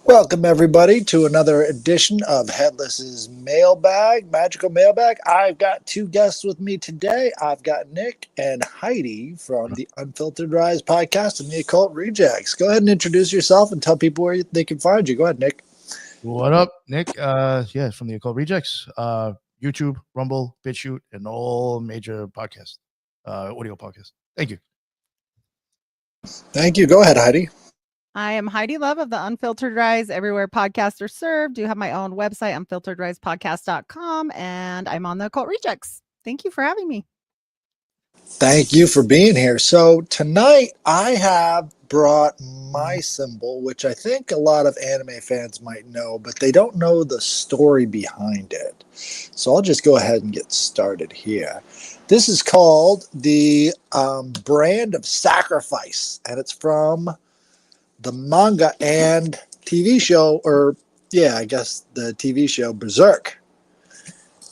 Welcome, everybody, to another edition of Headless's Mailbag, Magical Mailbag. I've got two guests with me today. I've got Nick and Heidi from the Unfiltered Rise podcast and the Occult Rejects. Go ahead and introduce yourself and tell people where they can find you. Go ahead, Nick. What up, Nick? Yeah, from the Occult Rejects, YouTube, Rumble, BitChute, and all major podcasts, audio podcasts. Thank you. Thank you. Go ahead, Heidi. I am Heidi Love of the Unfiltered Rise, everywhere podcasts are served. Do have my own website, unfilteredrisepodcast.com, and I'm on the Occult Rejects. Thank you for having me. Thank you for being here. So tonight I have brought my symbol, which I think a lot of anime fans might know, but they don't know the story behind it. So I'll just go ahead and get started here. This is called the Brand of Sacrifice, and it's from the manga and TV show, I guess the TV show Berserk,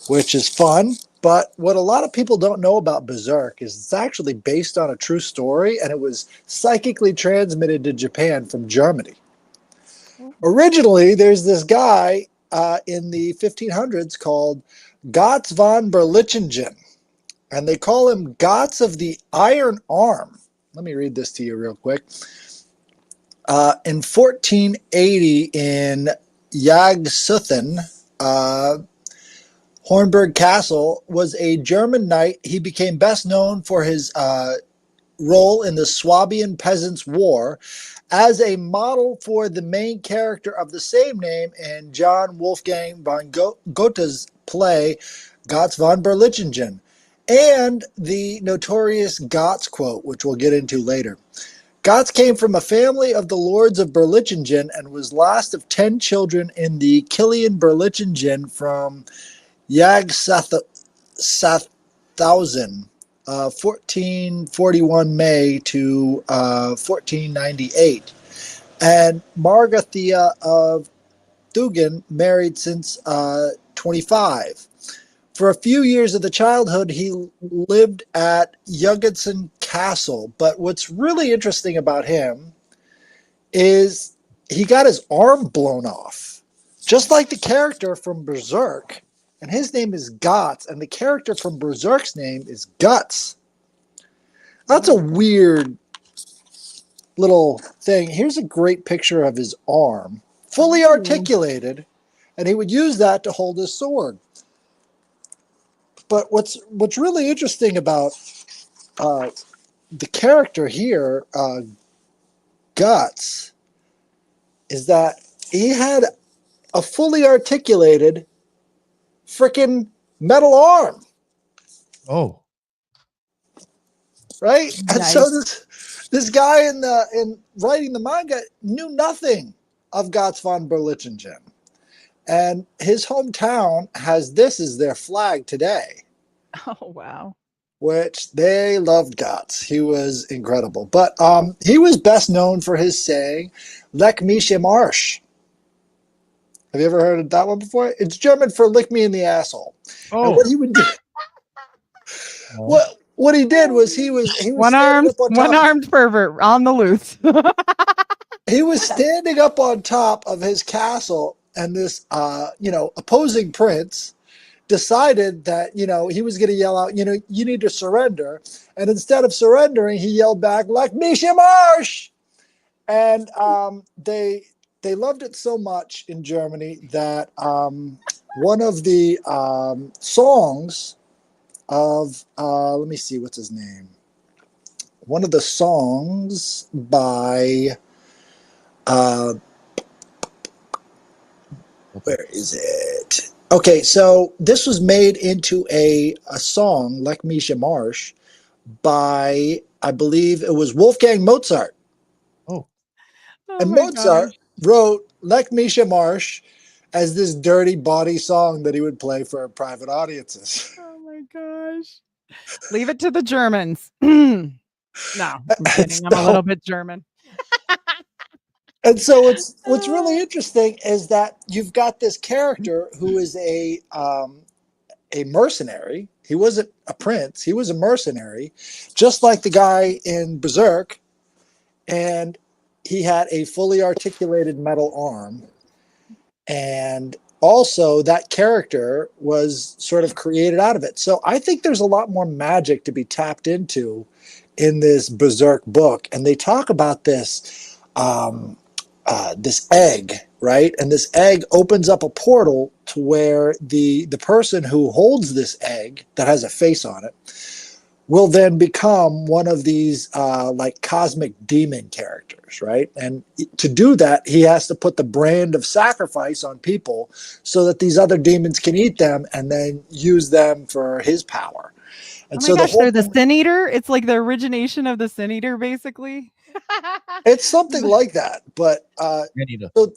which is fun. But what a lot of people don't know about Berserk is it's actually based on a true story, and it was psychically transmitted to Japan from Germany. Originally, there's this guy in the 1500s called Gotz von Berlichingen, and they call him Gotz of the Iron Arm. Let me read this to you real quick. In 1480 in Jagsuthen, Hornburg Castle was a German knight. He became best known for his role in the Swabian Peasants' War as a model for the main character of the same name in John Wolfgang von Goethe's play Gotz von Berlichingen, and the notorious Gotz quote, which we'll get into later. Gotz came from a family of the lords of Berlichingen and was last of 10 children in the Kilian Berlichingen from Jagsuthen, 1441 May to 1498. And Margathea of Thugen married since 25. For a few years of the childhood, he lived at Juggetson Castle. But what's really interesting about him is he got his arm blown off, just like the character from Berserk. And his name is Gotz, and the character from Berserk's name is Guts. That's a weird little thing. Here's a great picture of his arm, fully articulated, and he would use that to hold his sword. But what's really interesting about the character here, Guts, is that he had a fully articulated freaking metal arm. Oh, right. Nice. And so this guy in writing the manga knew nothing of Gotz von Berlichingen. And his hometown has this as their flag today. Oh, wow. Which they loved Gotz. He was incredible. But he was best known for his saying, Leck mich im Arsch. Have you ever heard of that one before? It's German for lick me in the asshole. oh. And what he would do, what he did was he was one-armed pervert on the loose. He was standing up on top of his castle, and this opposing prince decided that he was going to yell out, you need to surrender. And instead of surrendering, he yelled back, "Leck mich im Arsch!" And they loved it so much in Germany that one of the songs of let me see, what's his name? One of the songs by where is it? Okay, so this was made into a song, Leck mich im Arsch, by, I believe it was Wolfgang Mozart. Oh and Mozart wrote Leck mich im Arsch as this dirty body song that he would play for private audiences. Oh my gosh. Leave it to the Germans. No, I'm kidding. I'm a little bit German. And so what's really interesting is that you've got this character who is a mercenary. He wasn't a prince. He was a mercenary, just like the guy in Berserk. And he had a fully articulated metal arm, and also that character was sort of created out of it. So I think there's a lot more magic to be tapped into in this Berserk book, and they talk about this egg, right? And this egg opens up a portal to where the person who holds this egg that has a face on it will then become one of these like cosmic demon characters, right? And to do that, he has to put the brand of sacrifice on people so that these other demons can eat them and then use them for his power. And Oh my so gosh, they're the Sin Eater. It's like the origination of the Sin Eater, basically. it's something like that. But Anita. so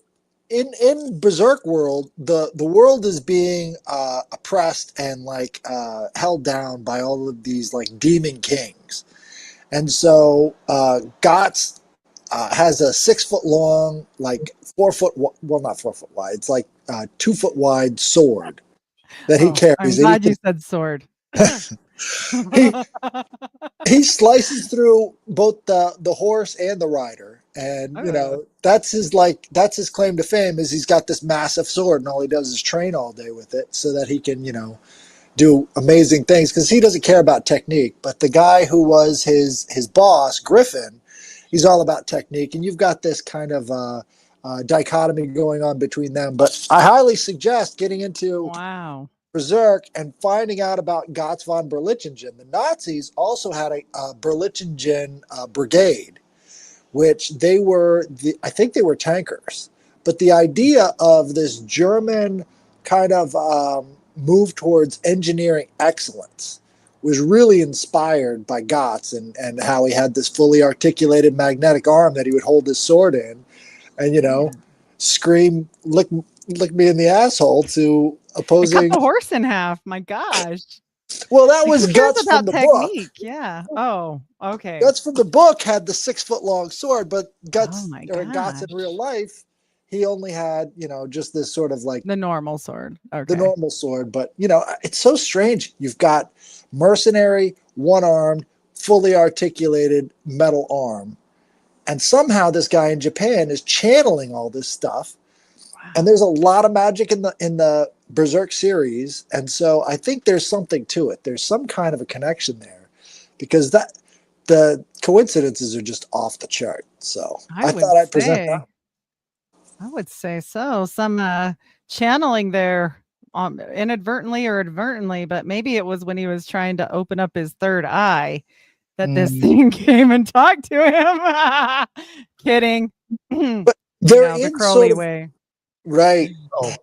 in Berserk world, the world is being oppressed and like held down by all of these like demon kings, and so Gotts has a 6 foot long, like 4 foot, well, not 4 foot wide. It's like 2 foot wide sword that he Oh, I'm carries. And glad you said sword. he he slices through both the horse and the rider, and you Oh. know that's his claim to fame is he's got this massive sword, and all he does is train all day with it so that he can do amazing things because he doesn't care about technique. But the guy who was his boss, Griffin, he's all about technique, and you've got this kind of dichotomy going on between them. But I highly suggest getting into Wow. Berserk and finding out about Gotts von Berlichingen. The Nazis also had a Berlichingen brigade, which I think they were tankers. But the idea of this German kind of move towards engineering excellence was really inspired by Gotts and how he had this fully articulated magnetic arm that he would hold his sword in and, scream, lick me in the asshole to Cut opposing. the horse in half. My gosh. Well, that Like, was who cares Guts about from the book. technique? Yeah. Oh, okay. Guts from the book had the 6 foot long sword, but Oh my Guts in real gosh. life, he only had, just this sort of like The normal sword. the Okay. normal sword. But, it's so strange. You've got mercenary, one armed, fully articulated metal arm. And somehow this guy in Japan is channeling all this stuff. And there's a lot of magic in the Berserk series, and so I think there's something to it. There's some kind of a connection there, because the coincidences are just off the chart. So I thought I'd present that. I would say so. Some channeling there, inadvertently or advertently, but maybe it was when he was trying to open up his third eye that this thing came and talked to him. Kidding. But they're the in Crowley sort of way. right. Oh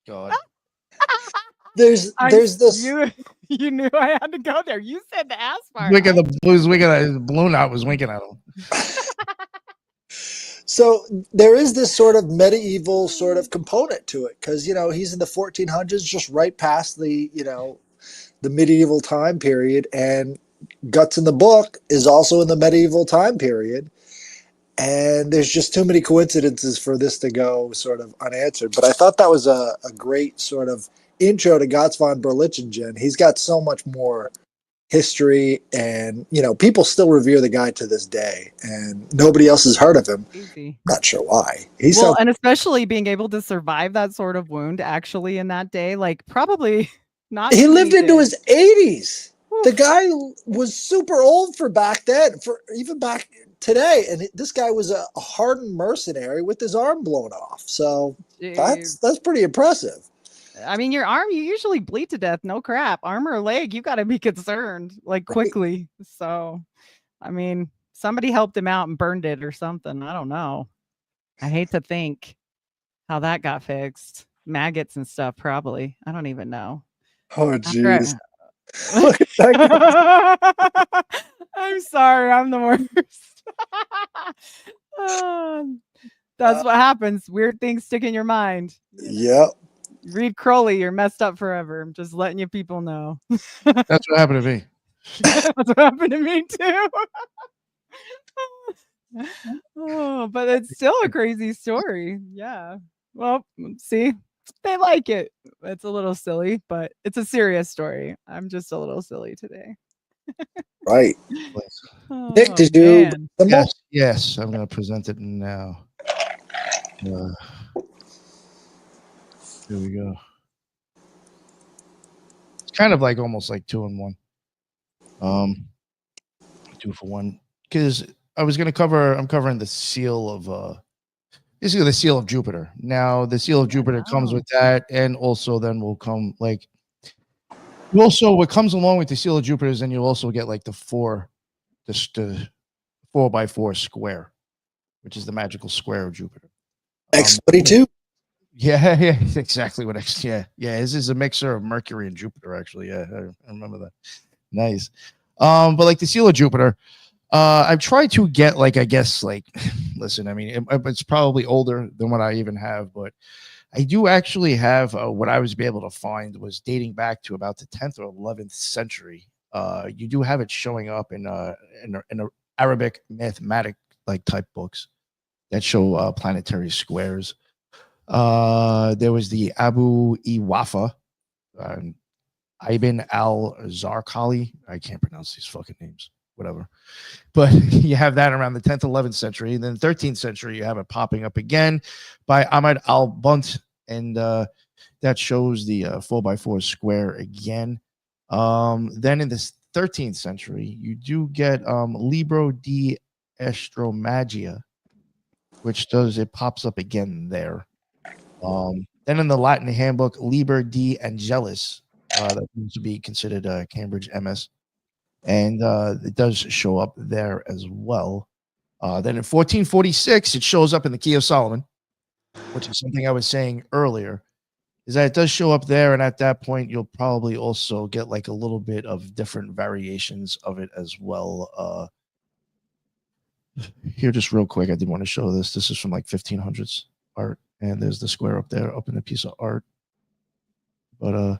God. There's this. You knew I had to go there. You said the ass part. Winking the blues, winking at his balloon out was winking at him. So there is this sort of medieval sort of component to it because he's in the 1400s, just right past the medieval time period, and Guts in the book is also in the medieval time period. And there's just too many coincidences for this to go sort of unanswered. But I thought that was a great sort of intro to Gotts von Berlichingen. He's got so much more history, and people still revere the guy to this day, and nobody else has heard of him. Easy. Not sure why. And especially being able to survive that sort of wound actually in that day, like probably not. He lived into his 80s. The guy was super old for back then, for even back today, and this guy was a hardened mercenary with his arm blown off. So that's pretty impressive. I mean, your arm, you usually bleed to death. No crap. Arm or leg, you got to be concerned like quickly. Right. So, I mean, somebody helped him out and burned it or something. I don't know. I hate to think how that got fixed. Maggots and stuff, probably. I don't even know. Oh, jeez. I'm sorry. I'm the worst. That's what happens. Weird things stick in your mind. Yep. Read Crowley, you're messed up forever. I'm just letting you people know. That's what happened to me. That's what happened to me too. Oh, but it's still a crazy story. Yeah. Well, see, they like it. It's a little silly, but it's a serious story. I'm just a little silly today. Right. Oh, Nick, did you man. symbol? Yes. I'm going to present it now. Here we go. It's kind of like almost like 2-in-1. 2-for-1. Because I was going to cover. I'm covering the seal of. Basically, the seal of Jupiter. Now, the seal of Jupiter comes with that, and also then will come like. You also, what comes along with the seal of Jupiter is then you'll also get like the 4x4 square, which is the magical square of Jupiter. X22. Yeah, yeah, exactly what X. Yeah, this is a mixer of Mercury and Jupiter. Actually, yeah, I remember that. Nice. But like the seal of Jupiter, I've tried to get like I guess like, listen, I mean it's probably older than what I even have, but I do actually have what I was able to find was dating back to about the 10th or 11th century. You do have it showing up in Arabic mathematic like type books that show planetary squares. There was the Abu Iwafa, Ibn al-Zarqali. I can't pronounce these fucking names. Whatever. But you have that around the 10th, 11th century. And then 13th century, you have it popping up again by Ahmad al-Bunt. And that shows the 4x4 square again. Then in the 13th century, you do get Libro di Astromagia, which it pops up again there. Then in the Latin handbook, Liber de Angelis, that seems to be considered Cambridge MS. And it does show up there as well. Then in 1446, it shows up in the Key of Solomon, which is something I was saying earlier, is that it does show up there. And at that point, you'll probably also get like a little bit of different variations of it as well. Here, just real quick, I did want to show this. This is from like 1500s art. And there's the square up there, up in the piece of art. But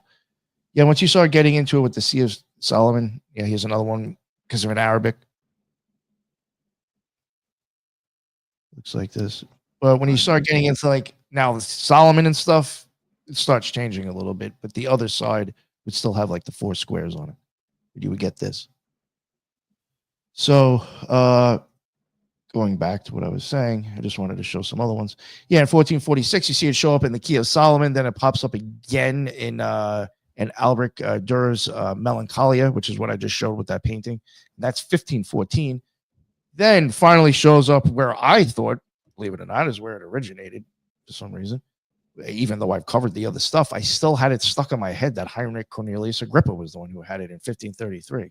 yeah, once you start getting into it with the Sea of Solomon, yeah, here's another one because of an Arabic. Looks like this. But when you start getting into like now Solomon and stuff, it starts changing a little bit. But the other side would still have like the 4 squares on it. You would get this. So going back to what I was saying, I just wanted to show some other ones. Yeah, in 1446, you see it show up in the Key of Solomon. Then it pops up again in Albrecht Dürer's Melancholia, which is what I just showed with that painting. And that's 1514. Then finally shows up where I thought, believe it or not, is where it originated for some reason. Even though I've covered the other stuff, I still had it stuck in my head that Heinrich Cornelius Agrippa was the one who had it in 1533.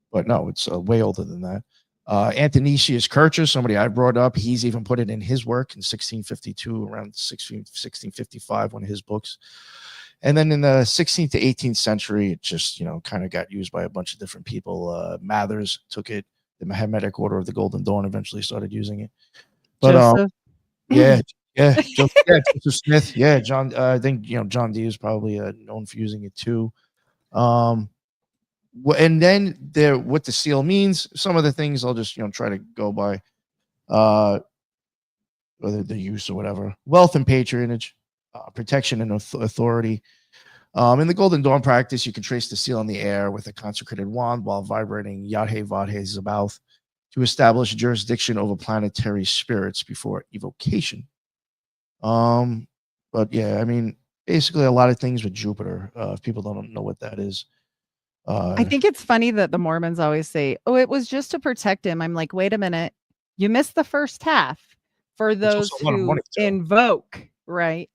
But no, it's way older than that. Athanasius Kircher, somebody I brought up, he's even put it in his work in 1652, around 1655, one of his books. And then in the 16th to 18th century, it just, kind of got used by a bunch of different people. Mathers took it. The Mahomedic Order of the Golden Dawn eventually started using it. But Joseph. Joseph Smith. Yeah, John. I think John Dee is probably known for using it too. And then what the seal means. Some of the things I'll just try to go by, whether the use or whatever. Wealth and patronage, protection and authority. In the Golden Dawn practice, you can trace the seal in the air with a consecrated wand while vibrating Yadhe Vadhe Zabaoth to establish jurisdiction over planetary spirits before evocation. But yeah, I mean, basically a lot of things with Jupiter. If people don't know what that is. I think it's funny that the Mormons always say, "Oh, it was just to protect him." I'm like, wait a minute, you missed the first half. For those who invoke, right?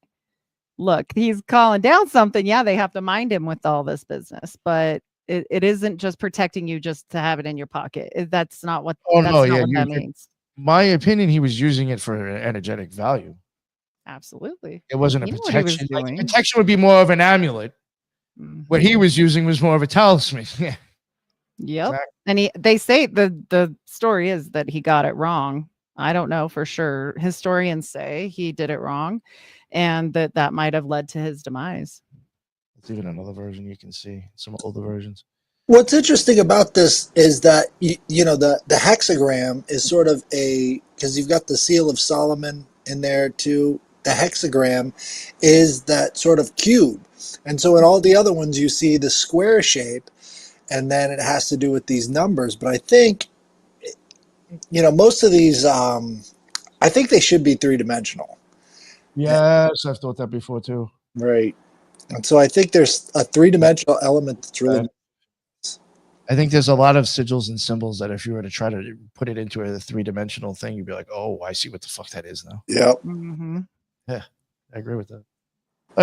Look, he's calling down something. Yeah, they have to mind him with all this business, but it isn't just protecting you just to have it in your pocket. That's not what. That means. My opinion, he was using it for an energetic value. Absolutely, it wasn't a protection. Like, protection would be more of an amulet. Mm-hmm. What he was using was more of a talisman. Yeah. Yep. Exactly. And they say the story is that he got it wrong. I don't know for sure. Historians say he did it wrong, and that might have led to his demise. It's even another version you can see, some older versions. What's interesting about this is that the hexagram is sort of because you've got the seal of Solomon in there too. The hexagram is that sort of cube. And so in all the other ones, you see the square shape. and then it has to do with these numbers. But I think, most of these, I think they should be three-dimensional. Yes, I've thought that before too. Right. And so I think there's a three-dimensional element that's really I think there's a lot of sigils and symbols that if you were to try to put it into a three-dimensional thing, you'd be like, oh, I see what the fuck that is now. Yep. Mm-hmm. Yeah, I agree with that.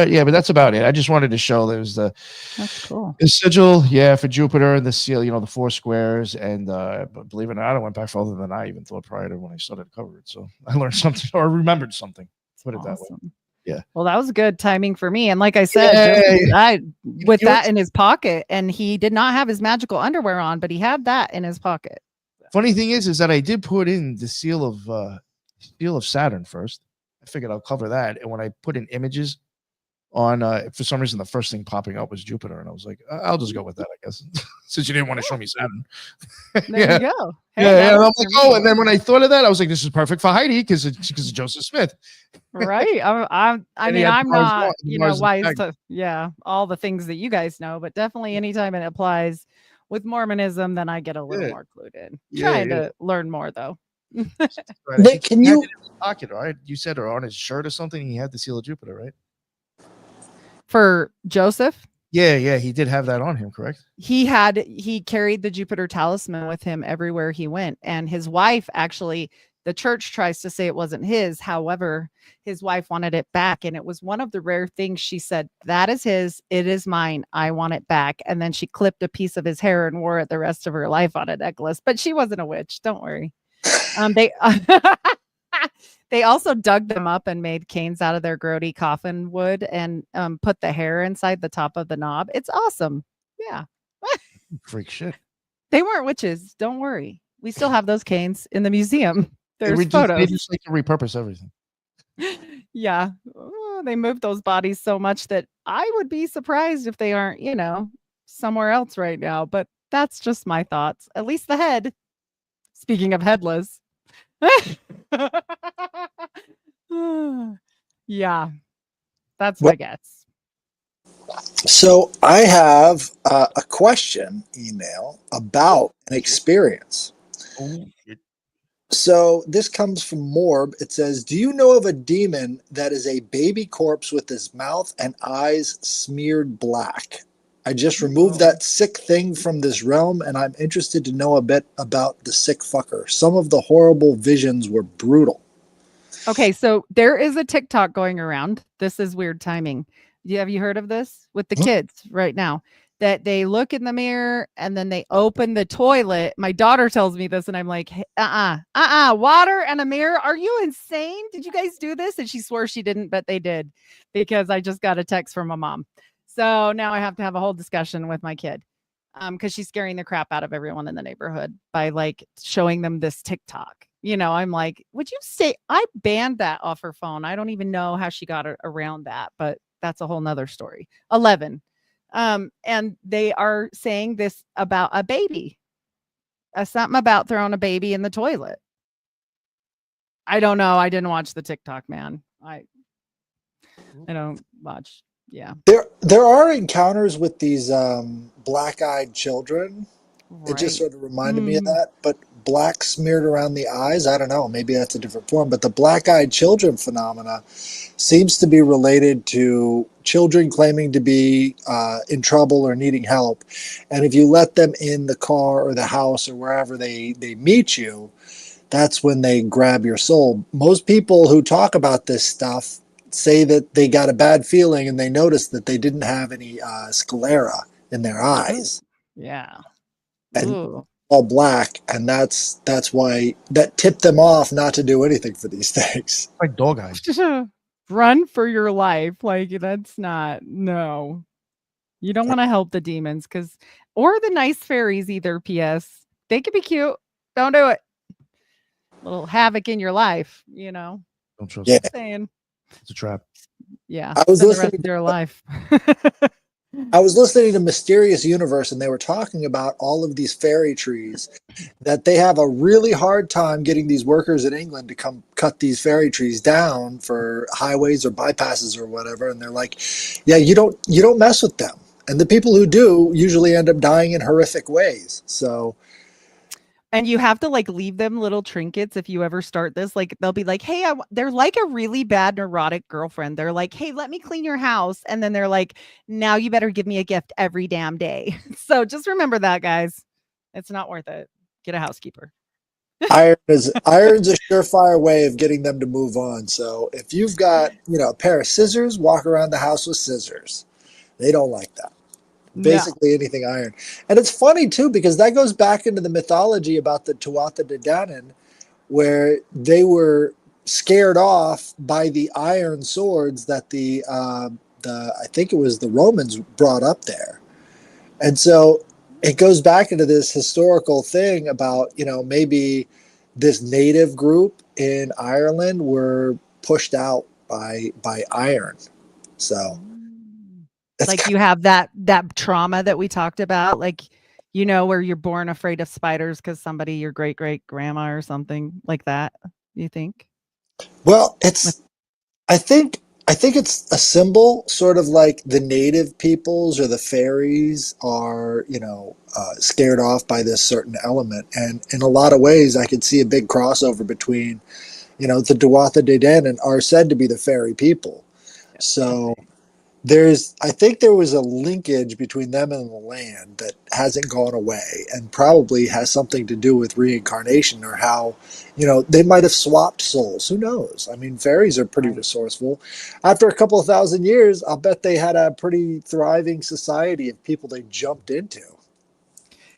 Yeah, but that's about it. I just wanted to show there's That's cool. the sigil, yeah, for Jupiter, and the seal, the four squares, and believe it or not, I went back further than I even thought prior to when I started to cover it. So I learned something or remembered something. Put it that way. Yeah. Well, that was good timing for me. And like I said, with that in his pocket, and he did not have his magical underwear on, but he had that in his pocket. Funny thing is that I did put in the seal of Saturn first. I figured I'll cover that, and when I put in images on, for some reason, the first thing popping up was Jupiter, and I was like, I'll just go with that, I guess, since you didn't want to show me Saturn. There you go. Hey, yeah. And I'm like, oh, and then when I thought of that, I was like, this is perfect for Heidi because of Joseph Smith. Right. I mean, I'm not, wise to, all the things that you guys know, but definitely anytime it applies with Mormonism, then I get a little more clued in. Trying to learn more though. Nick, can you pocket, right? You said, or on his shirt or something, he had the seal of Jupiter, right? For Joseph? Yeah, he did have that on him, correct? He carried the Jupiter talisman with him everywhere he went. And his wife, actually, the church tries to say it wasn't his. However, his wife wanted it back. And it was one of the rare things she said, that is his, it is mine, I want it back. And then she clipped a piece of his hair and wore it the rest of her life on a necklace. But she wasn't a witch, don't worry. They also dug them up and made canes out of their grody coffin wood and put the hair inside the top of the knob. It's awesome. Yeah. Freak shit. They weren't witches. Don't worry. We still have those canes in the museum. There's photos. They just like to repurpose everything. Yeah. Oh, they moved those bodies so much that I would be surprised if they aren't, somewhere else right now. But that's just my thoughts. At least the head. Speaking of headless. Yeah, that's my guess. So I have a question email about an experience. So this comes from Morb. It says, do you know of a demon that is a baby corpse with his mouth and eyes smeared black? I just removed that sick thing from this realm, and I'm interested to know a bit about the sick fucker. Some of the horrible visions were brutal. Okay, so there is a TikTok going around. This is weird timing. Have you heard of this with the kids right now? That they look in the mirror and then they open the toilet. My daughter tells me this, and I'm like, water and a mirror. Are you insane? Did you guys do this? And she swore she didn't, but they did, because I just got a text from my mom. So now I have to have a whole discussion with my kid because she's scaring the crap out of everyone in the neighborhood by like showing them this TikTok. I'm like, would you say I banned that off her phone? I don't even know how she got around that, but that's a whole nother story. 11. And they are saying this about a baby. Something about throwing a baby in the toilet. I don't know. I didn't watch the TikTok, man. I don't watch. Yeah. There are encounters with these black-eyed children. Right. It just sort of reminded me of that. But black smeared around the eyes, I don't know. Maybe that's a different form. But the black-eyed children phenomena seems to be related to children claiming to be in trouble or needing help. And if you let them in the car or the house or wherever they meet you, that's when they grab your soul. Most people who talk about this stuff say that they got a bad feeling and they noticed that they didn't have any sclera in their eyes. Yeah. And all black, and that's why that tipped them off not to do anything for these things. Like dog eyes. Run for your life. Like, that's not, no. You don't want to help the demons or the nice fairies either, P.S. They could be cute. Don't do it. Little havoc in your life, Don't trust them. Saying. It's a trap. Yeah. I was listening to their life. I was listening to Mysterious Universe, and they were talking about all of these fairy trees, that they have a really hard time getting these workers in England to come cut these fairy trees down for highways or bypasses or whatever. And they're like, yeah, you don't mess with them. And the people who do usually end up dying in horrific ways. So, And you have to like leave them little trinkets if you ever start this. Like they'll be like, "Hey, they're like a really bad neurotic girlfriend. They're like, "Hey, let me clean your house." And then they're like, "Now you better give me a gift every damn day." So just remember that, guys. It's not worth it. Get a housekeeper. iron's a surefire way of getting them to move on. So if you've got, a pair of scissors, walk around the house with scissors. They don't like that. No. Basically anything iron. And it's funny too, because that goes back into the mythology about the Tuatha De Danann, where they were scared off by the iron swords that the I think it was the Romans brought up there. And so it goes back into this historical thing about, maybe this native group in Ireland were pushed out by iron. So like you have that trauma that we talked about, like, where you're born afraid of spiders because somebody, your great great grandma or something like that, you think? Well, I think it's a symbol, sort of like the native peoples or the fairies are, scared off by this certain element. And in a lot of ways, I could see a big crossover between, the Tuatha De Danann are said to be the fairy people. So I think there was a linkage between them and the land that hasn't gone away, and probably has something to do with reincarnation, or how, they might have swapped souls. Who knows? I mean, fairies are pretty resourceful. After a couple of thousand years, I'll bet they had a pretty thriving society of people they jumped into.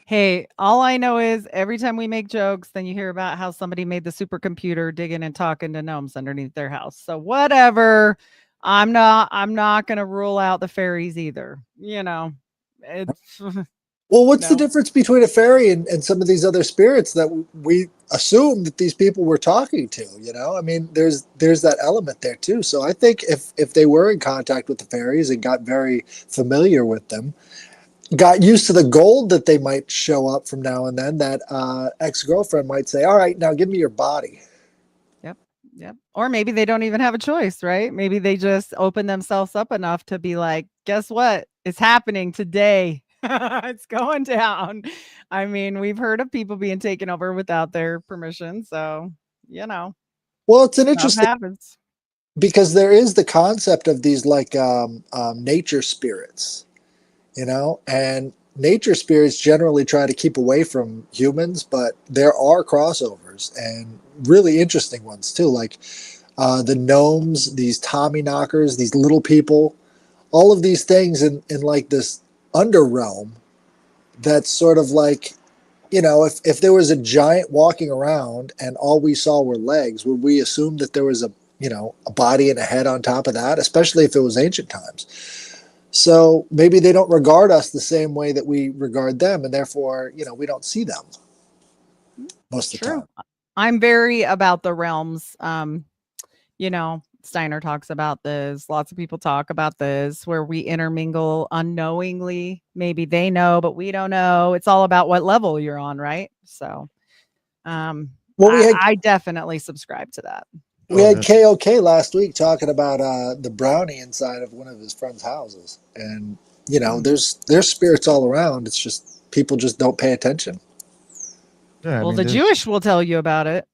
Hey, all I know is every time we make jokes, then you hear about how somebody made the supercomputer digging and talking to gnomes underneath their house. So whatever. I'm not going to rule out the fairies either. It's Well, what's the difference between a fairy and some of these other spirits that we assume that these people were talking to? I mean, there's that element there too. So I think if they were in contact with the fairies and got very familiar with them, got used to the gold that they might show up from now and then, that ex-girlfriend might say, "All right, now give me your body." Yep. Or maybe they don't even have a choice, right? Maybe they just open themselves up enough to be like, "Guess what? It's happening today." It's going down. I mean, we've heard of people being taken over without their permission. So, Well, it's an stuff interesting, happens. because there is the concept of these like nature spirits, and nature spirits generally try to keep away from humans, but there are crossovers, and really interesting ones too, like the gnomes, these Tommy knockers, these little people, all of these things in like this underrealm that's sort of like, if there was a giant walking around and all we saw were legs, would we assume that there was a body and a head on top of that, especially if it was ancient times? So maybe they don't regard us the same way that we regard them, and therefore, we don't see them most of the time. I'm very about the realms. Steiner talks about this. Lots of people talk about this, where we intermingle unknowingly. Maybe they know, but we don't know. It's all about what level you're on, right? So, Well, I definitely subscribe to that. We had KOK last week talking about the brownie inside of one of his friend's houses, and there's spirits all around. It's just people just don't pay attention. Yeah, Well, the Jewish will tell you about it.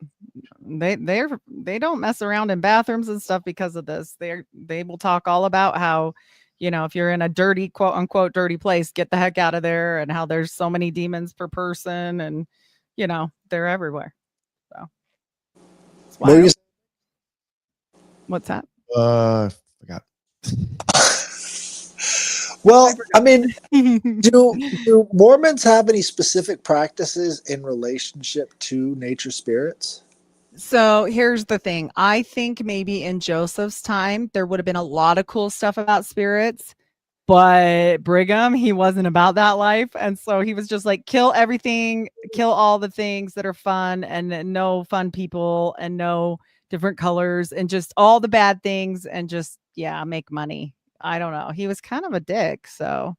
They don't mess around in bathrooms and stuff because of this. They will talk all about how, if you're in a dirty, quote unquote dirty place, get the heck out of there, and how there's so many demons per person, and they're everywhere. So it's wild. What's that? Forgot. Well, I mean, do Mormons have any specific practices in relationship to nature spirits? So here's the thing. I think maybe in Joseph's time, there would have been a lot of cool stuff about spirits, but Brigham, he wasn't about that life. And so he was just like, kill everything, kill all the things that are fun, and no fun people, and no different colors, and just all the bad things, and just, make money. I don't know. He was kind of a dick. So,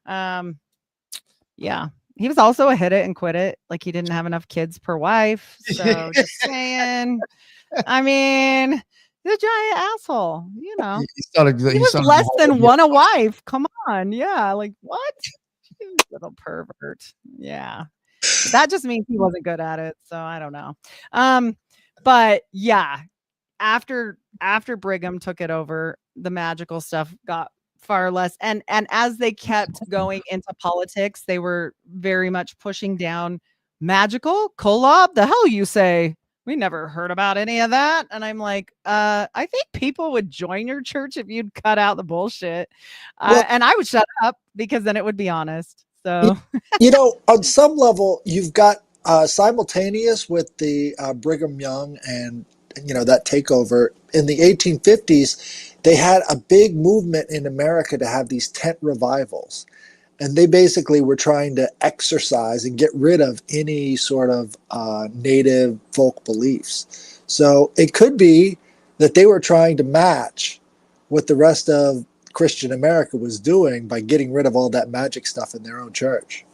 yeah. He was also a hit it and quit it. Like, he didn't have enough kids per wife. So just saying. I mean, The giant asshole, you know. He started. He He was started the less whole than idea. one a wife. Come on. Yeah. Like, what? You little pervert. Yeah. That just means he wasn't good at it. So I don't know. But yeah, after Brigham took it over, the magical stuff got far less. And as they kept going into politics, they were very much pushing down magical collab. The hell you say? We never heard about any of that. And I'm like, I think people would join your church if you'd cut out the bullshit. Well, And I would shut up because then it would be honest. you, So on some level, you've got simultaneous with the Brigham Young and that takeover in the 1850s. They had a big movement in America to have these tent revivals, and they basically were trying to exorcise and get rid of any sort of native folk beliefs. So it could be that they were trying to match what the rest of Christian America was doing by getting rid of all that magic stuff in their own church.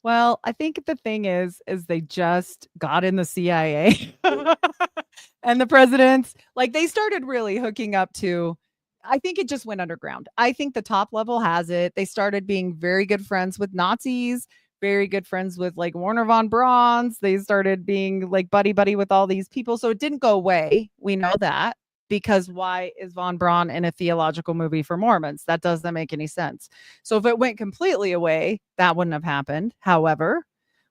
well, I think the thing is they just got in the CIA and the presidents, like they started really hooking up to, I think it just went underground. I think the top level has it. They started being very good friends with Nazis, very good friends with like Warner von Braun's. They started being like buddy buddy with all these people. So it didn't go away. We know that because why is von Braun in a theological movie for Mormons? That doesn't make any sense. So if it went completely away, that wouldn't have happened. However,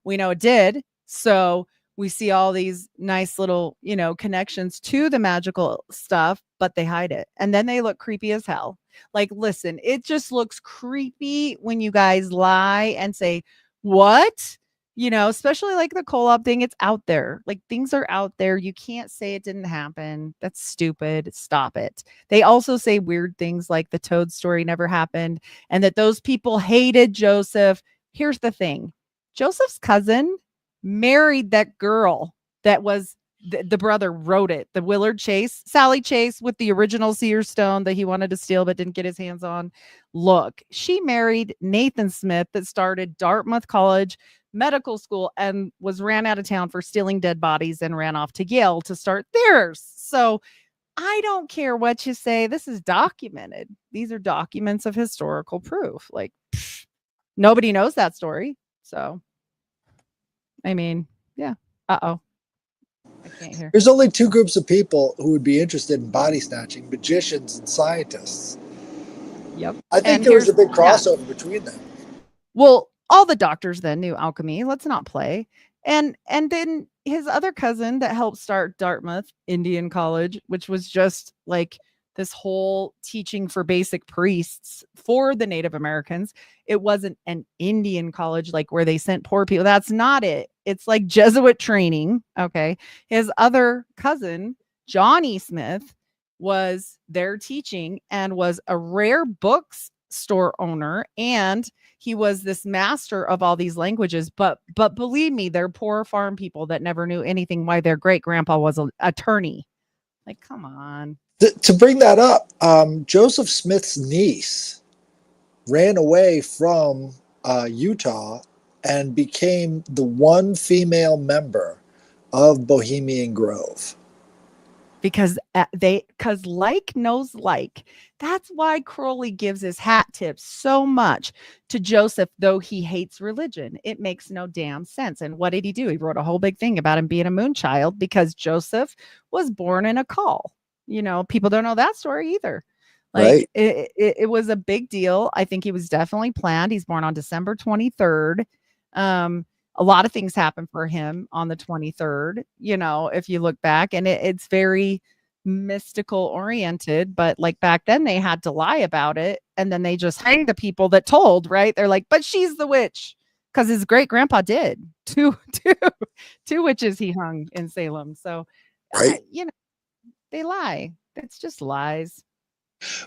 we know it did. So we see all these nice little, connections to the magical stuff, but they hide it. And then they look creepy as hell. Like, listen, it just looks creepy when you guys lie and say, what? Especially like the collab thing, it's out there. Like things are out there. You can't say it didn't happen. That's stupid. Stop it. They also say weird things like the Toad story never happened and that those people hated Joseph. Here's the thing. Joseph's cousin married that girl that was the brother wrote it, the Willard Chase, Sally Chase with the original Sears stone that he wanted to steal but didn't get his hands on. Look, she married Nathan Smith that started Dartmouth College Medical School and was ran out of town for stealing dead bodies and ran off to Yale to start theirs. So I don't care what you say. This is documented. These are documents of historical proof. Like nobody knows that story. So I mean, yeah. Uh-oh. I can't hear. There's only two groups of people who would be interested in body snatching: magicians and scientists. Yep. I think And there was a big yeah. crossover between them. Well, all the doctors then knew alchemy. Let's not play. And then his other cousin that helped start Dartmouth Indian College, which was just like this whole teaching for basic priests for the Native Americans. It wasn't an Indian college like where they sent poor people. That's not it. It's like Jesuit training. Okay. His other cousin, Johnny Smith, was there teaching and was a rare books store owner, and he was this master of all these languages. But believe me, they're poor farm people that never knew anything why their great grandpa was an attorney. Like, come on. To bring that up, Joseph Smith's niece ran away from Utah and became the one female member of Bohemian Grove. Because like knows like. That's why Crowley gives his hat tips so much to Joseph, though he hates religion. It makes no damn sense. And what did he do? He wrote a whole big thing about him being a moon child because Joseph was born in a call. People don't know that story either. Like right. It was a big deal. I think he was definitely planned. He's born on December 23rd. A lot of things happen for him on the 23rd, if you look back, and it's very mystical oriented, but like back then they had to lie about it. And then they just hang the people that told, right? They're like, but she's the witch. Cause his great grandpa did two witches he hung in Salem. So, right. They lie. It's just lies.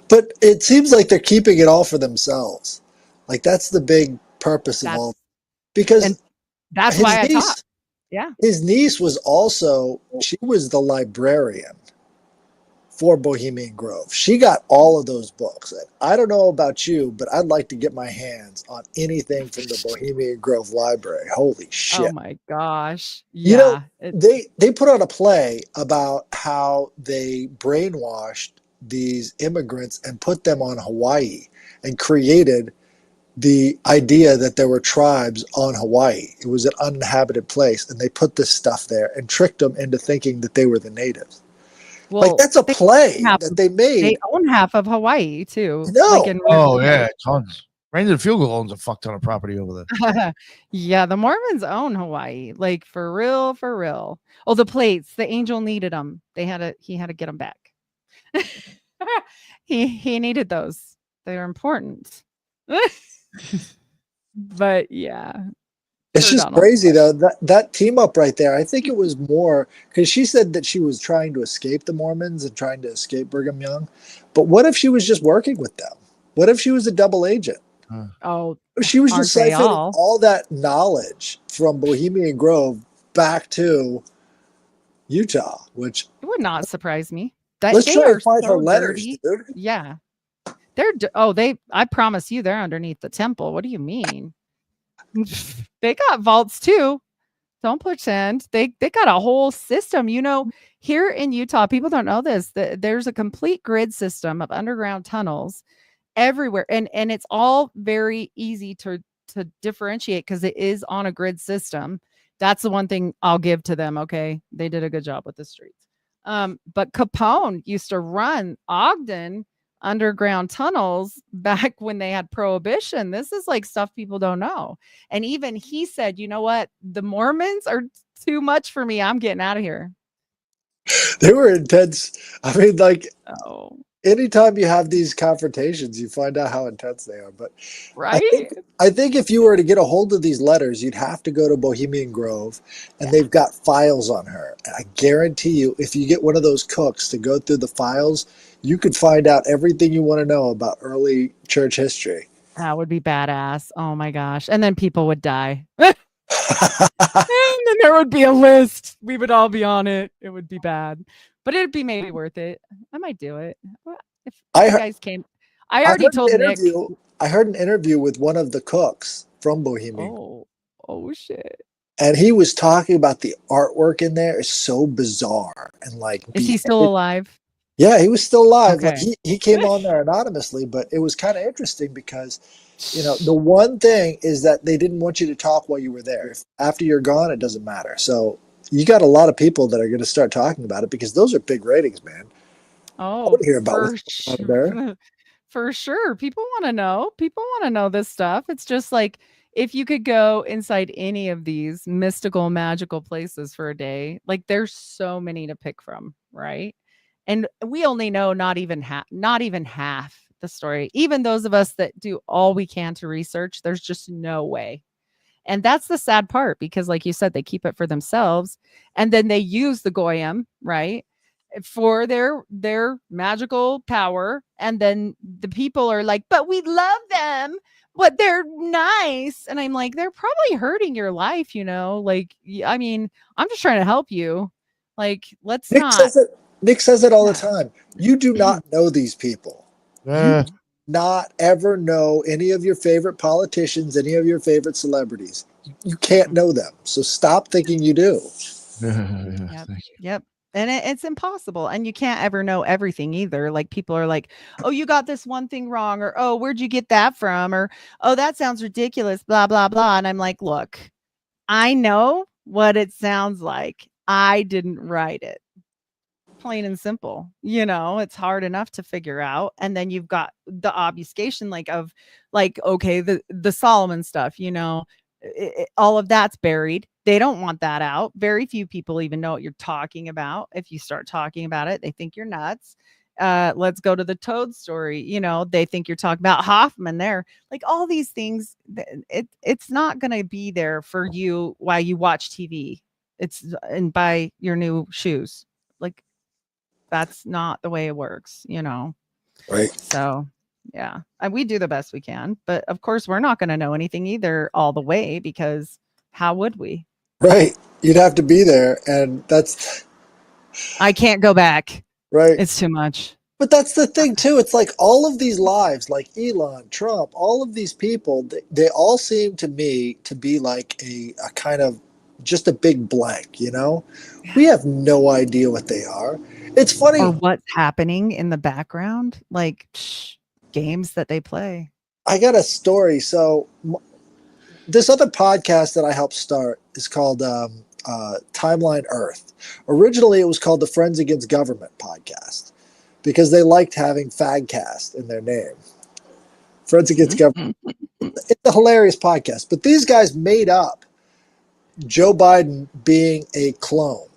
But it seems like they're keeping it all for themselves. Like that's the big purpose of all, because that's why I taught. Yeah. His niece was also, she was the librarian for Bohemian Grove. She got all of those books. I don't know about you, but I'd like to get my hands on anything from the Bohemian Grove Library. Holy Oh shit. my gosh. You know, Yeah. they put out a play about how they brainwashed these immigrants and put them on Hawaii and created the idea that there were tribes on Hawaii. It was an uninhabited place, and they put this stuff there and tricked them into thinking that they were the natives. Like, Well, that's a play half that of, they they made. own half of Hawaii too. Like No, in real Oh life. yeah, tons. Brandon Fugel owns a fuck ton of property over there. Yeah, the Mormons own Hawaii. Like for real, for real. Oh, the plates. The angel needed them. He had to get them back. he needed those. They're important. But yeah. it's Sir just Donald. crazy though. That team up right there. I think it was more because she said that she was trying to escape the Mormons and trying to escape Brigham Young. But what if she was just working with them? What if she was a double agent? Oh, She was aren't just they siphoning all? all that knowledge from Bohemian Grove back to Utah, which It would not surprise me. That let's they try are and find her so letters, dirty. dude. Yeah. I promise you they're underneath the temple. What do you mean? They got vaults too. Don't pretend. They got a whole system. You know, here in Utah, people don't know this. There's a complete grid system of underground tunnels everywhere. And it's all very easy to differentiate because it is on a grid system. That's the one thing I'll give to them. Okay. They did a good job with the streets. But Capone used to run Ogden underground tunnels back when they had prohibition. This is like stuff people don't know. And even he said, you know what? The Mormons are too much for me. I'm getting out of here. They were intense. I mean, like, Oh, anytime you have these confrontations, you find out how intense they are. But I right? think I think if you were to get a hold of these letters, you'd have to go to Bohemian Grove, and Yeah. they've got files on her. And I guarantee you, if you get one of those cooks to go through the files, you could find out everything you want to know about early church history. That would be badass. Oh my gosh. And then people would die. And then there would be a list. We would all be on it. It would be bad. But it'd be maybe worth it. I might do it. If I you heard, guys came. I I already heard an told Nick. interview. I heard an interview with one of the cooks from Bohemian, Oh shit. and he was talking about the artwork in there is so bizarre and like Is he still alive? Yeah, he was still alive. Like Okay. he came on there anonymously, but it was kind of interesting because, the one thing is that they didn't want you to talk while you were there. If, after you're gone, it doesn't matter. So you got a lot of people that are going to start talking about it because those are big ratings, man. I Oh, want to hear about for what's going on there. sure. For sure. People want to know. People want to know this stuff. It's just like if you could go inside any of these mystical, magical places for a day, like there's so many to pick from, right? And we only know not even half the story. Even those of us that do all we can to research, there's just no way. And that's the sad part because like you said, they keep it for themselves and then they use the goyim, right? For their magical power, and then the people are like, but we love them, but they're nice, and I'm like, they're probably hurting your life, like I mean, I'm just trying to help you, like let's Nick not. says it. Nick says it all the Yeah. time. You do not know these people. You do not ever know any of your favorite politicians, any of your favorite celebrities. You can't know them. So stop thinking you do. Yep. Yep. And it's impossible. And you can't ever know everything either. Like people are like, oh, you got this one thing wrong. Or, oh, where'd you get that from? Or, oh, that sounds ridiculous, blah, blah, blah. And I'm like, look, I know what it sounds like. I didn't write it. Plain and simple. It's hard enough to figure out. And then you've got the obfuscation okay, the Solomon stuff, all of that's buried. They don't want that out. Very few people even know what you're talking about. If you start talking about it, they think you're nuts. Let's go to the Toad story. They think you're talking about Hoffman there. Like all these things, it's not going to be there for you while you watch TV. And buy your new shoes. Like that's not the way it works, Right. So yeah, and we do the best we can, but of course we're not going to know anything either all the way because how would we? Right. You'd have to be there, and that's I can't go back. right? It's too much. But that's the thing too. It's like all of these lives, like Elon, Trump, all of these people, they all seem to me to be like a kind of just a big blank, you know? We have no idea what they are. It's funny. Or what's happening in the background, like games that they play. I got a story. So this other podcast that I helped start is called Timeline Earth. Originally, it was called the Friends Against Government podcast because they liked having Fagcast in their name. Friends Against Government. It's a hilarious podcast. But these guys made up Joe Biden being a clone.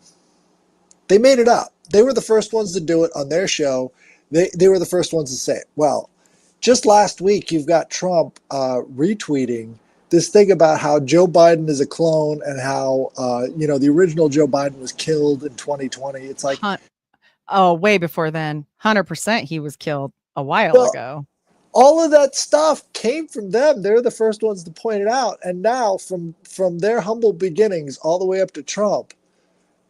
They made it up. They were the first ones to do it on their show. They were the first ones to say it. Well, just last week, you've got Trump retweeting this thing about how Joe Biden is a clone and how, the original Joe Biden was killed in 2020. It's like, oh, way before then. 100% he was killed a while ago. All of that stuff came from them. They're the first ones to point it out. And now from their humble beginnings all the way up to Trump,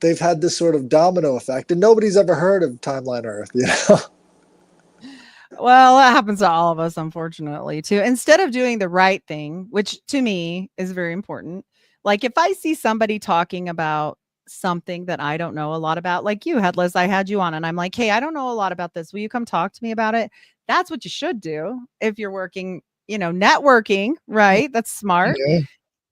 they've had this sort of domino effect. And nobody's ever heard of Timeline Earth, you know? Well, that happens to all of us, unfortunately, too. Instead of doing the right thing, which to me is very important. Like if I see somebody talking about something that I don't know a lot about, like you, Headless, I had you on and I'm like, hey, I don't know a lot about this. Will you come talk to me about it? That's what you should do if you're working, networking, right? That's smart. Yeah.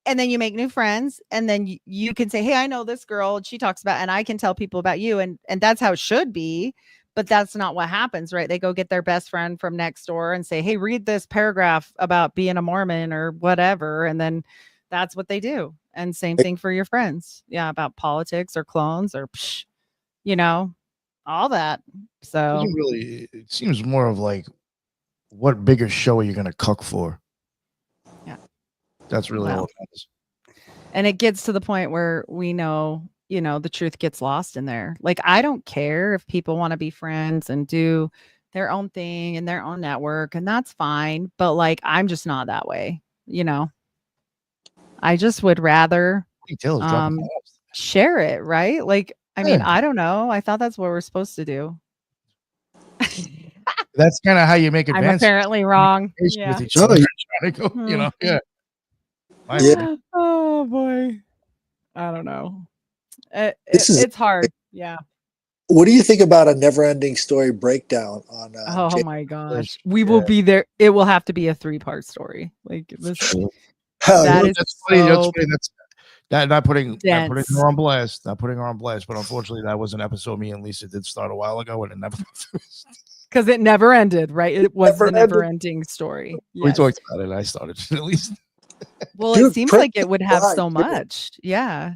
And then you make new friends and then you can say, hey, I know this girl and she talks about, and I can tell people about you. And that's how it should be. But that's not what happens, right? They go get their best friend from next door and say, hey, read this paragraph about being a Mormon or whatever. And then that's what they do. And same thing for your friends. Yeah. About politics or clones or, all that. So it seems more of like, what bigger show are you going to cook for? Yeah. That's really all it is. And it gets to the point where we know, the truth gets lost in there. Like, I don't care if people want to be friends and do their own thing in their own network, and that's fine. But like, I'm just not that way, I just would rather share it, right? Like, I mean, I don't know. I thought that's what we're supposed to do. That's kind of how you make advances. I'm apparently wrong. Yeah. With each other, trying to go, yeah. Oh boy, I don't know. It's hard. Yeah. What do you think about a never-ending story breakdown on? Oh my gosh, we will be there. It will have to be a 3-part story. Like this. That's funny. That's not putting her on blast. Not putting her on blast. But unfortunately, that was an episode me and Lisa did start a while ago, and it never finished. Because it never ended, right? It was the never-ending story. Yes. We talked about it. I started at least. Well, it seems like it would have so much. Yeah.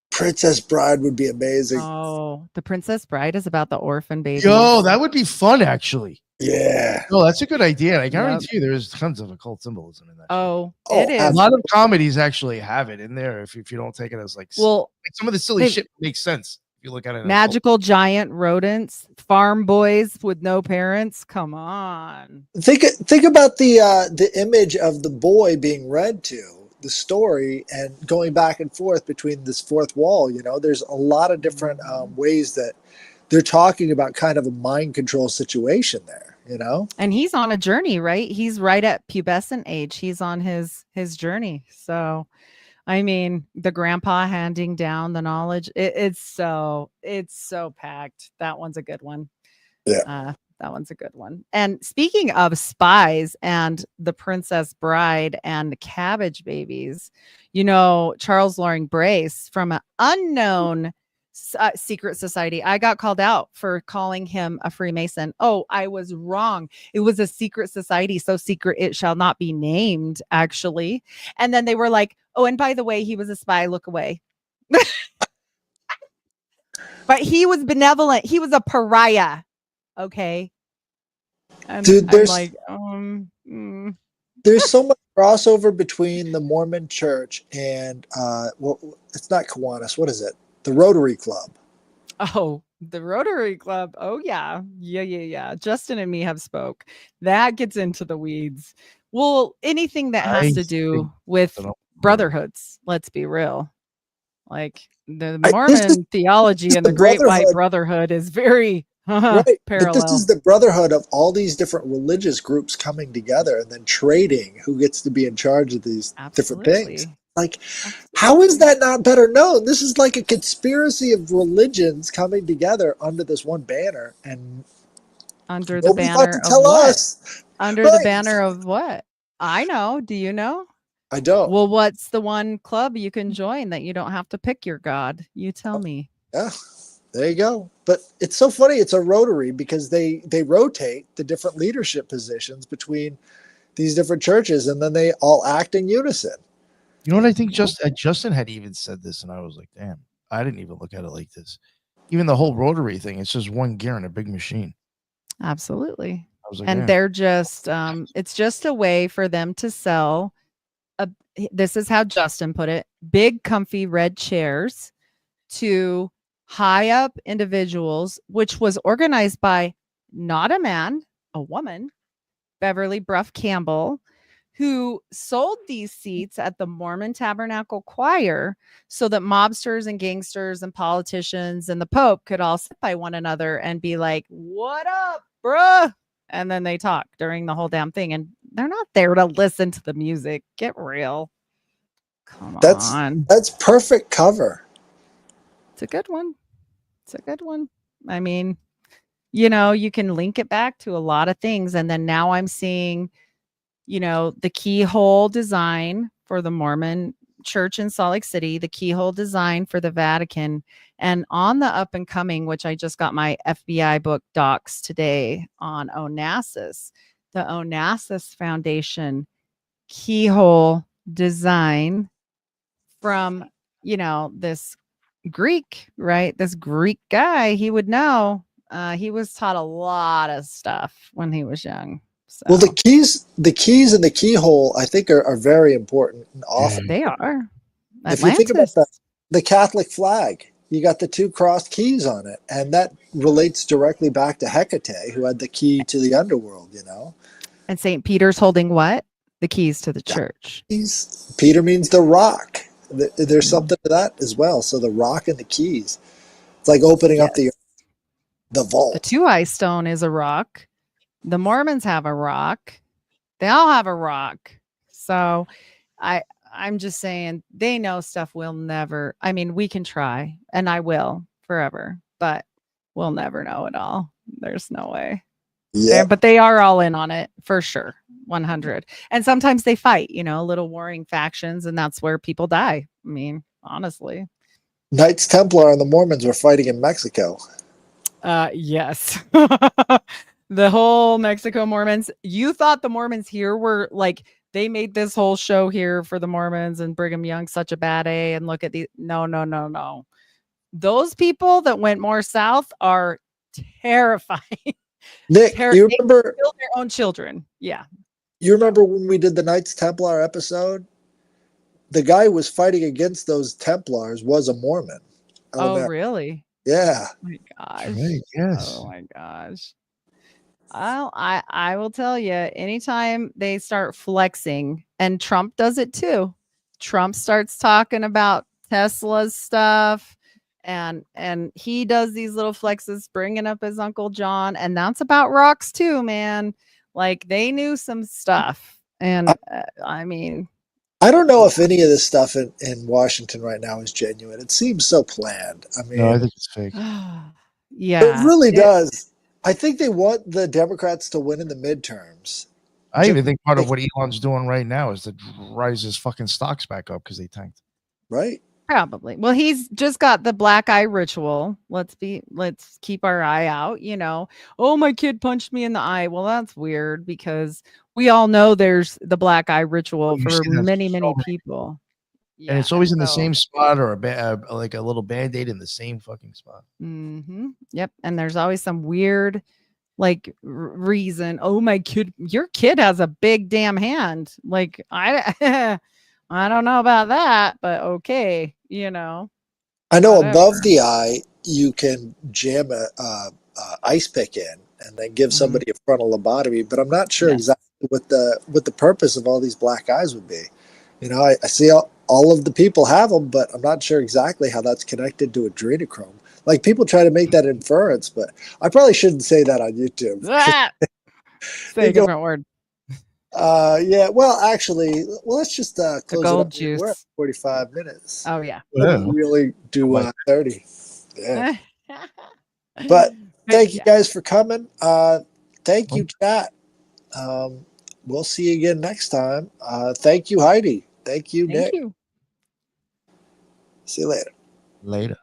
Princess Bride would be amazing. Oh, the Princess Bride is about the orphan baby. Yo, that would be fun, actually. Yeah. No, that's a good idea. I guarantee you there's tons of occult symbolism in that. Oh, it is. A lot of comedies actually have it in there if you don't take it as like some of the silly shit makes sense. If you look at it. Magical giant rodents, farm boys with no parents. Come on. Think about the image of the boy being read to. The story and going back and forth between this fourth wall, there's a lot of different ways that they're talking about kind of a mind control situation there, And he's on a journey, right? He's right at pubescent age. He's on his journey. So, I mean, the grandpa handing down the knowledge. It's so packed. That one's a good one. Yeah. That one's a good one. And speaking of spies and the Princess Bride and the Cabbage Babies, Charles Loring Brace from an unknown secret society. I got called out for calling him a Freemason. Oh, I was wrong. It was a secret society, so secret it shall not be named, actually. And then they were like, oh, and by the way, he was a spy. Look away. But he was benevolent. He was a pariah. Okay. And dude, there's there's so much crossover between the Mormon Church and it's not Kiwanis. What is it? The Rotary Club. Oh, the Rotary Club. Oh yeah. Justin and me have spoke. That gets into the weeds. Well, anything that has to do with brotherhoods. Let's be real. Like the Mormon theology and the Great White Brotherhood is very Right. But this Parallel. is the brotherhood of all these different religious groups coming together and then trading who gets to be in charge of these different things. Absolutely. Like, how is Absolutely. that not better known? This is like a conspiracy of religions coming together under this one banner, and Under the nobody thought banner to of tell what? us. Under the Right. banner of what? I know. Do you know? I don't. Well, what's the one club you can join that you don't have to pick your god? You tell me. Yeah. There you go. But it's so funny. It's a rotary because they rotate the different leadership positions between these different churches, and then they all act in unison. You know what I think? Justin had even said this, and I was like, damn, I didn't even look at it like this. Even the whole rotary thing, it's just one gear in a big machine. Absolutely. I was like, And damn. they're just it's just a way for them to sell this is how Justin put it, big comfy red chairs to high up individuals, which was organized by not a man, a woman, Beverly Bruff Campbell, who sold these seats at the Mormon Tabernacle Choir so that mobsters and gangsters and politicians and the Pope could all sit by one another and be like, "What up, bruh?" And then they talk during the whole damn thing. And they're not there to listen to the music. Get real. Come on. That's perfect cover. It's a good one. It's a good one. I mean, you can link it back to a lot of things. And then now I'm seeing, the keyhole design for the Mormon church in Salt Lake City, the keyhole design for the Vatican, and on the up and coming, which I just got my FBI book docs today on Onassis, the Onassis Foundation keyhole design from, this Greek, right? This Greek guy, he would know. He was taught a lot of stuff when he was young. So. Well, the keys and the keyhole, I think, are very important and often. They are. If you think about Atlantis. the Catholic flag, you got the two crossed keys on it, and that relates directly back to Hecate, who had the key to the underworld. And St. Peter's holding what? The keys to the church. Peter means the rock. There's something to that as well. So the rock and the keys, it's like opening up the vault. The two-eye stone is a rock. The Mormons have a rock. They all have a rock. So I'm just saying they know stuff we'll never. I mean, we can try, and I will forever, but we'll never know it all. There's no way. Yeah, but they are all in on it for sure. 100. And sometimes they fight, little warring factions, and that's where people die. I mean, honestly. Knights Templar and the Mormons were fighting in Mexico. Yes. The whole Mexico Mormons. You thought the Mormons here were like, they made this whole show here for the Mormons and Brigham Young such a bad A, and look at these. No. Those people that went more south are terrifying. Nick, you remember? They kill their own children. Yeah. You remember when we did the Knights Templar episode? The guy who was fighting against those Templars was a Mormon. Oh, really? Yeah. Oh my gosh. Right, yes. Oh my gosh. Well, I will tell you, anytime they start flexing, and Trump does it too. Trump starts talking about Tesla's stuff, and he does these little flexes, bringing up his Uncle John, and that's about rocks too, man. Like, they knew some stuff, and I mean, I don't know if any of this stuff in Washington right now is genuine. It seems so planned. I mean, No, I think it's fake. Yeah, it really does. I think they want the Democrats to win in the midterms. I even think part of what Elon's doing right now is to rise his fucking stocks back up because they tanked. Right. Probably. Well, he's just got the black eye ritual. Let's keep our eye out, Oh, my kid punched me in the eye. Well, that's weird because we all know there's the black eye ritual for many, many people. Yeah, and it's always in the same spot, or like a little band-aid in the same fucking spot. Mm-hmm. Yep. And there's always some weird reason. Oh, your kid has a big damn hand. Like, I don't know about that, but okay, I know whatever. Above the eye, you can jam a ice pick in and then give somebody a frontal lobotomy, but I'm not sure exactly what the purpose of all these black eyes would be. I see all of the people have them, but I'm not sure exactly how that's connected to adrenochrome. Like people try to make that inference, but I probably shouldn't say that on YouTube. Ah! Say a go- different word. Yeah. Well, actually, let's just The close it gold up. We're at juice. 45 minutes. Oh yeah. Let me really do Like 30. Yeah. But thank you guys for coming. Thank you, chat. We'll see you again next time. Thank you, Heidi. Thank you, Thank Nick. you. See you later. Later.